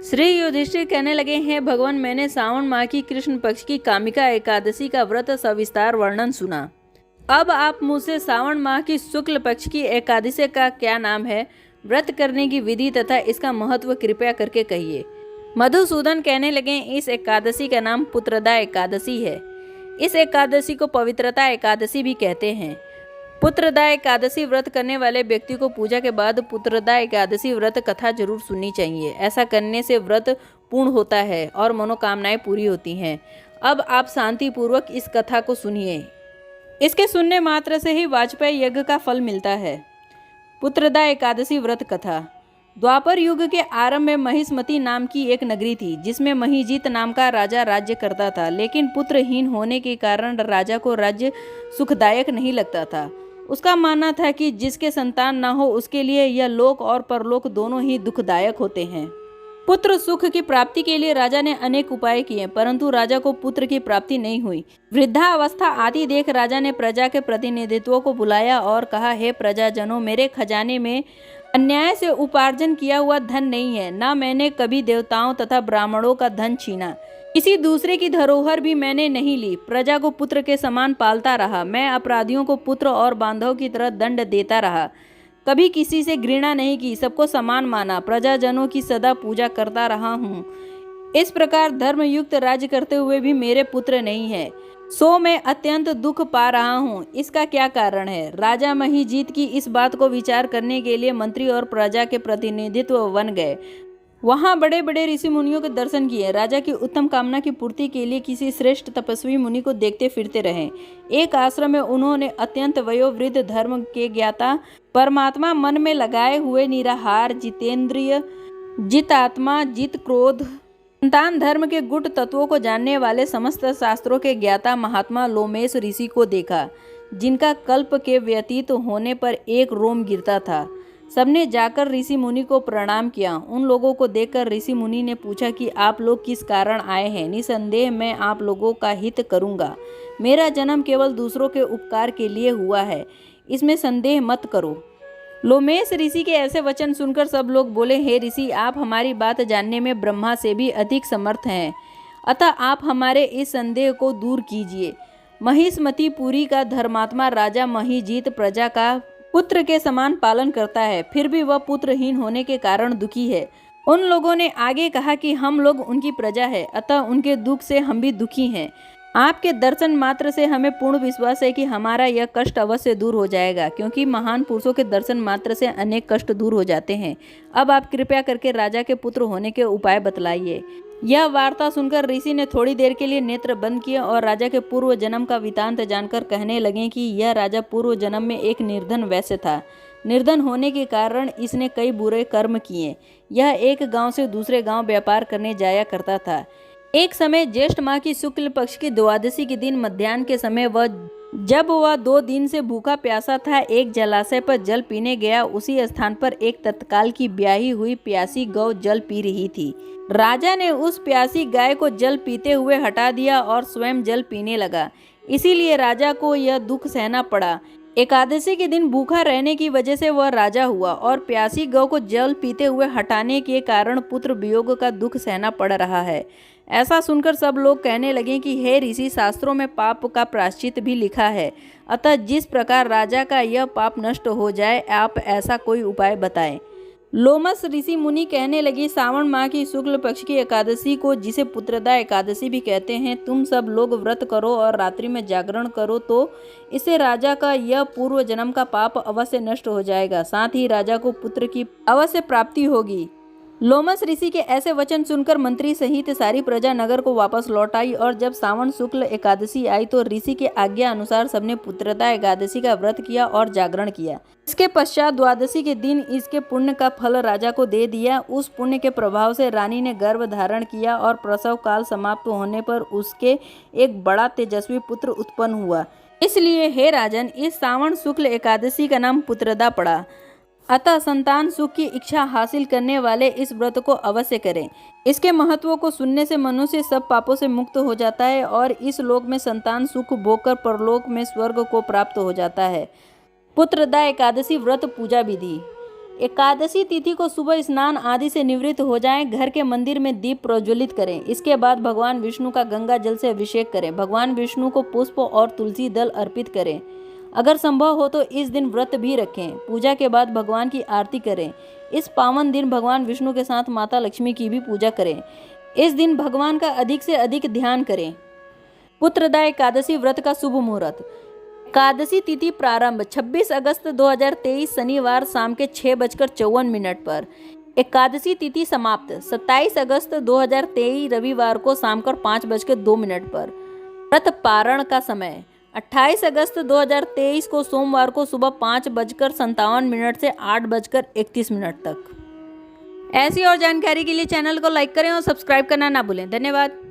श्री युधिष्ठिर कहने लगे, हैं भगवान, मैंने सावन माह की कृष्ण पक्ष की कामिका एकादशी का व्रत सविस्तार वर्णन सुना। अब आप मुझसे सावन माह की शुक्ल पक्ष की एकादशी का क्या नाम है, व्रत करने की विधि तथा इसका महत्व कृपया करके कहिए। मधुसूदन कहने लगे, इस एकादशी का नाम पुत्रदा एकादशी है। इस एकादशी को पवित्रता एकादशी भी कहते हैं। पुत्रदा एकादशी व्रत करने वाले व्यक्ति को पूजा के बाद पुत्रदा एकादशी व्रत कथा जरूर सुननी चाहिए। ऐसा करने से व्रत पूर्ण होता है और मनोकामनाएं पूरी होती हैं। अब आप शांतिपूर्वक इस कथा को सुनिए। इसके सुनने मात्र से ही वाजपेयी यज्ञ का फल मिलता है। पुत्रदा एकादशी व्रत कथा। द्वापर युग के आरंभ में महिष्मती नाम की एक नगरी थी, जिसमें महिजीत नाम का राजा राज्य करता था। लेकिन पुत्रहीन होने के कारण राजा को राज्य सुखदायक नहीं लगता था। उसका मानना था कि जिसके संतान ना हो उसके लिए यह लोक और परलोक दोनों ही दुखदायक होते हैं। पुत्र सुख की प्राप्ति के लिए राजा ने अनेक उपाय किए, परंतु राजा को पुत्र की प्राप्ति नहीं हुई। वृद्धावस्था आदि देख राजा ने प्रजा के प्रतिनिधित्व को बुलाया और कहा, हे प्रजाजनों, मेरे खजाने में अन्याय से उपार्जन किया हुआ धन नहीं है। न मैंने कभी देवताओं तथा ब्राह्मणों का धन छीना, किसी दूसरे की धरोहर भी मैंने नहीं ली। प्रजा को पुत्र के समान पालता रहा। मैं अपराधियों को पुत्र और बांधव की तरह दंड देता रहा। कभी किसी से घृणा नहीं की, सबको समान माना। प्रजाजनों की सदा पूजा करता रहा हूँ। इस प्रकार धर्मयुक्त राज्य करते हुए भी मेरे पुत्र नहीं है, सो मैं अत्यंत दुख पा रहा हूँ। इसका क्या कारण है? राजा महिजीत की इस बात को विचार करने के लिए मंत्री और प्रजा के प्रतिनिधित्व बन गए। वहां बड़े बड़े ऋषि मुनियों के दर्शन किए। राजा की उत्तम कामना की पूर्ति के लिए किसी श्रेष्ठ तपस्वी मुनि को देखते फिरते रहे। एक आश्रम में उन्होंने अत्यंत वयोवृद्ध धर्म के ज्ञाता, परमात्मा मन में लगाए हुए निराहार, जितेंद्रिय, जितात्मा, जित क्रोध, संतान धर्म के गुट तत्वों को जानने वाले समस्त शास्त्रों के ज्ञाता महात्मा लोमेश ऋषि को देखा, जिनका कल्प के व्यतीत होने पर एक रोम गिरता था। सबने जाकर ऋषि मुनि को प्रणाम किया। उन लोगों को देखकर ऋषि मुनि ने पूछा कि आप लोग किस कारण आए हैं। निसंदेह मैं आप लोगों का हित करूंगा। मेरा जन्म केवल दूसरों के उपकार के लिए हुआ है, इसमें संदेह मत करो। लोमेश ऋषि के ऐसे वचन सुनकर सब लोग बोले, हे ऋषि, आप हमारी बात जानने में ब्रह्मा से भी अधिक समर्थ हैं, अतः आप हमारे इस संदेह को दूर कीजिए। महिष्मतीपुरी का धर्मात्मा राजा महिजीत प्रजा का पुत्र के समान पालन करता है, फिर भी वह पुत्रहीन होने के कारण दुखी है। उन लोगों ने आगे कहा कि हम लोग उनकी प्रजा है, अतः उनके दुख से हम भी दुखी हैं। आपके दर्शन मात्र से हमें पूर्ण विश्वास है कि हमारा यह कष्ट अवश्य दूर हो जाएगा, क्योंकि महान पुरुषों के दर्शन मात्र से अनेक कष्ट दूर हो जाते हैं। अब आप कृपया करके राजा के पुत्र होने के उपाय बतलाइए। यह वार्ता सुनकर ऋषि ने थोड़ी देर के लिए नेत्र बंद किए और राजा के पूर्व जन्म का वृतांत जानकर कहने लगे कि यह राजा पूर्व जन्म में एक निर्धन वैश्य था। निर्धन होने के कारण इसने कई बुरे कर्म किए। यह एक गांव से दूसरे गांव व्यापार करने जाया करता था। एक समय ज्येष्ठ माह की शुक्ल पक्ष की द्वादशी के दिन मध्याह्न के समय जब वह 2 दिन से भूखा प्यासा था, एक जलाशय पर जल पीने गया। उसी स्थान पर एक तत्काल की ब्याही हुई प्यासी गौ जल पी रही थी। राजा ने उस प्यासी गाय को जल पीते हुए हटा दिया और स्वयं जल पीने लगा। इसीलिए राजा को यह दुख सहना पड़ा। एकादशी के दिन भूखा रहने की वजह से वह राजा हुआ और प्यासी गौ को जल पीते हुए हटाने के कारण पुत्र वियोग का दुख सहना पड़ रहा है। ऐसा सुनकर सब लोग कहने लगे कि हे ऋषि, शास्त्रों में पाप का प्रायश्चित भी लिखा है, अतः जिस प्रकार राजा का यह पाप नष्ट हो जाए, आप ऐसा कोई उपाय बताएं। लोमस ऋषि मुनि कहने लगे, सावन माह की शुक्ल पक्ष की एकादशी को, जिसे पुत्रदा एकादशी भी कहते हैं, तुम सब लोग व्रत करो और रात्रि में जागरण करो, तो इससे राजा का यह पूर्व जन्म का पाप अवश्य नष्ट हो जाएगा। साथ ही राजा को पुत्र की अवश्य प्राप्ति होगी। लोमस ऋषि के ऐसे वचन सुनकर मंत्री सहित सारी प्रजा नगर को वापस लौट आई और जब सावन शुक्ल एकादशी आई तो ऋषि के आज्ञा अनुसार सबने पुत्रदा एकादशी का व्रत किया और जागरण किया। इसके पश्चात द्वादशी के दिन इसके पुण्य का फल राजा को दे दिया। उस पुण्य के प्रभाव से रानी ने गर्भ धारण किया और प्रसव काल समाप्त होने पर उसके एक बड़ा तेजस्वी पुत्र उत्पन्न हुआ। इसलिए हे राजन, इस सावन शुक्ल एकादशी का नाम पुत्रदा पड़ा। अतः संतान सुख की इच्छा हासिल करने वाले इस व्रत को अवश्य करें। इसके महत्व को सुनने से मनुष्य सब पापों से मुक्त हो जाता है और इस लोक में संतान सुख भोगकर परलोक में स्वर्ग को प्राप्त हो जाता है। पुत्रदा एकादशी व्रत पूजा विधि। एकादशी तिथि को सुबह स्नान आदि से निवृत्त हो जाएं, घर के मंदिर में दीप प्रज्वलित करें। इसके बाद भगवान विष्णु का गंगा जल से अभिषेक करें। भगवान विष्णु को पुष्प और तुलसी दल अर्पित करें। अगर संभव हो तो इस दिन व्रत भी रखें। पूजा के बाद भगवान की आरती करें। इस पावन दिन भगवान विष्णु के साथ माता लक्ष्मी की भी पूजा करें। इस दिन भगवान का अधिक से अधिक ध्यान करें। पुत्रदा एकादशी व्रत का शुभ मुहूर्त। एकादशी तिथि प्रारंभ 26 अगस्त 2023 शनिवार शाम के 6:54 पर। एकादशी तिथि समाप्त 27 अगस्त 2023 रविवार को शाम को 5:02 पर। व्रत पारण का समय 28 अगस्त 2023 को सोमवार को सुबह 5:57 से 8:31 तक। ऐसी और जानकारी के लिए चैनल को लाइक करें और सब्सक्राइब करना ना भूलें। धन्यवाद।